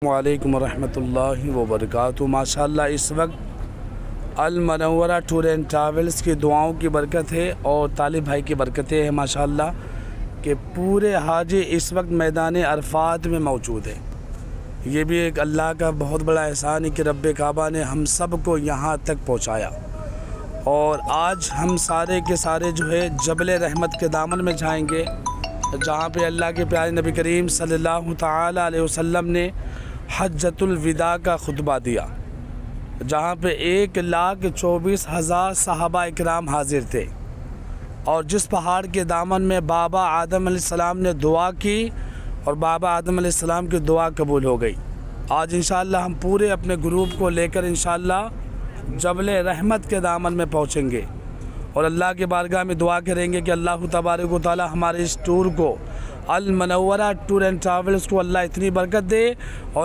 वालेकुम रहमतुल्लाहि व बरकातुहू। माशाअल्लाह इस वक्त अल मनव्वरा टूर एंड ट्रैवल्स की दुआओं की बरकत है और तालिब भाई की बरकतें हैं माशाअल्लाह कि पूरे हाजी इस वक्त मैदान अरफात में मौजूद है। ये भी एक अल्लाह का बहुत बड़ा एहसान है कि रब्बे काबा ने हम सब को यहाँ तक पहुँचाया। और आज हम सारे के सारे जो है जबल रहमत के दामन में जाएंगे, जहाँ पे अल्लाह के प्यारे नबी करीम सल्लल्लाहु तआला अलैहि वसल्लम ने हज्जतुल विदा का खुतबा दिया, जहाँ पे 1,24,000 सहाबा इकराम हाजिर थे। और जिस पहाड़ के दामन में बाबा आदम अलैहिस्सलाम ने दुआ की और बाबा आदम अलैहिस्सलाम की दुआ कबूल हो गई। आज इंशाअल्लाह हम पूरे अपने ग्रुप को लेकर इंशाअल्लाह जबल रहमत के दामन में पहुँचेंगे और अल्लाह के बारगाह में दुआ करेंगे कि अल्लाह तबारक व तआला हमारे इस टूर को अल मनव्वरा टूर एंड ट्रैवल्स को अल्लाह इतनी बरकत दे और